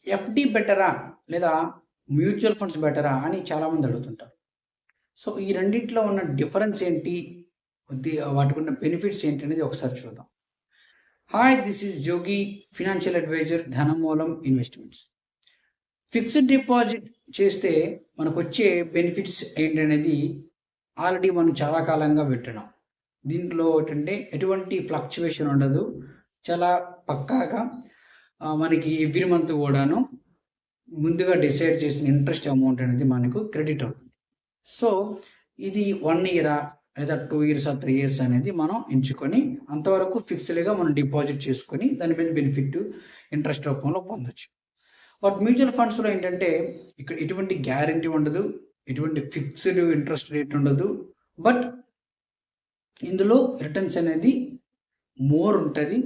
FD బెటరా? లేదా mutual funds బెటరా? అని చాలామంది అడుగుతుంటారు. సో, ఈ రెండిట్లో ఉన్న డిఫరెన్స్ ఏంటి? వాటికున్న బెనిఫిట్స్ ఏంటి అనేది ఒకసారి చూద్దాం. Hi! This is Jogi, financial advisor, Dhanamoolam investments. Fixed deposit చేస్తే మనకొచ్చే బెనిఫిట్స్ ఏంటనేది ఆల్రెడీ మనం చాలా కాలంగా వింటున్నాం. దీంట్లో ఏంటంటే ఎటువంటి ఫ్లక్చుయేషన్ ఉండదు. చాలా పక్కాగా మనకి ఎవ్రీ మంత్ కూడాను ముందుగా డిసైడ్ చేసిన ఇంట్రెస్ట్ అమౌంట్ అనేది మనకు క్రెడిట్ అవుతుంది. సో, ఇది 1 ఇయరా లేదా 2 ఇయర్సా, 3 ఇయర్స్ అనేది మనం ఎంచుకొని అంతవరకు ఫిక్స్డ్‌గా మనం డిపాజిట్ చేసుకొని దాని మీద బెనిఫిట్ ఇంట్రెస్ట్ రూపంలో పొందొచ్చు. బట్ మ్యూచువల్ ఫండ్స్‌లో ఏంటంటే ఇక్కడ ఎటువంటి గ్యారంటీ ఉండదు. ఎటువంటి ఫిక్స్డ్ ఇంట్రెస్ట్ రేట్ ఉండదు. బట్ ఇందులో రిటర్న్స్ అనేది మోర్ ఉంటది.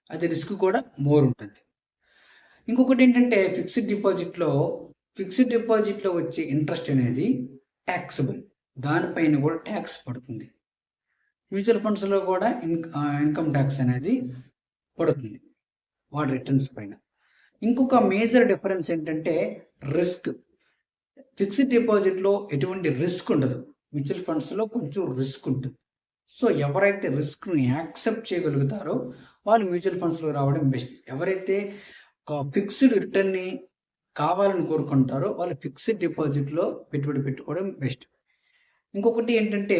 అది రిస్క్ కూడా మోర్ ఉంటుంది. ఇంకొకటి ఏంటంటే ఫిక్స్డ్ డిపాజిట్‌లో వచ్చే ఇంట్రెస్ట్ అనేది టాక్సబుల్. దానిపైన కూడా ట్యాక్స్ పడుతుంది. మ్యూచువల్ ఫండ్స్‌లో కూడా ఇన్‌కమ్ ట్యాక్స్ అనేది పడుతుంది వాటి రిటర్న్స్ పైన. ఇంకొక మేజర్ డిఫరెన్స్ ఏంటంటే రిస్క్. ఫిక్స్డ్ డిపాజిట్‌లో ఎటువంటి రిస్క్ ఉండదు. మ్యూచువల్ ఫండ్స్‌లో కొంచెం రిస్క్ ఉంటుంది. సో, ఎవరైతే రిస్క్‌ని యాక్సెప్ట్ చేయగలుగుతారో వాళ్ళు మ్యూచువల్ ఫండ్స్‌లో రావడం బెస్ట్. ఎవరైతే ఫిక్స్డ్ రిటర్న్‌ని కావాలని కోరుకుంటారో వాళ్ళు ఫిక్స్డ్ డిపాజిట్‌లో పెట్టుబడి పెట్టుకోవడం బెస్ట్. ఇంకొకటి ఏంటంటే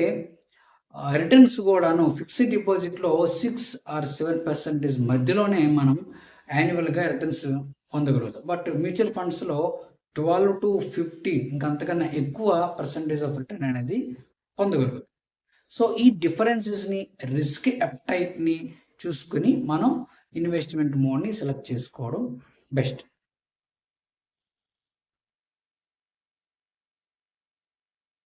రిటర్న్స్ కూడాను ఫిక్స్డ్ డిపాజిట్‌లో 6 ఆర్ 7% మధ్యలోనే మనం యాన్యువల్‌గా రిటర్న్స్ పొందగలుగుతాం. బట్ మ్యూచువల్ ఫండ్స్‌లో 12-15 ఇంకా అంతకన్నా ఎక్కువ పర్సెంటేజ్ ఆఫ్ రిటర్న్ అనేది పొందగలుగుతాం. సో, ఈ డిఫరెన్సెస్‌ని, రిస్క్ అపెటైట్‌ని చూసుకొని మనం ఇన్వెస్ట్‌మెంట్ మోడ్‌ని సెలెక్ట్ చేసుకోవడం బెస్ట్.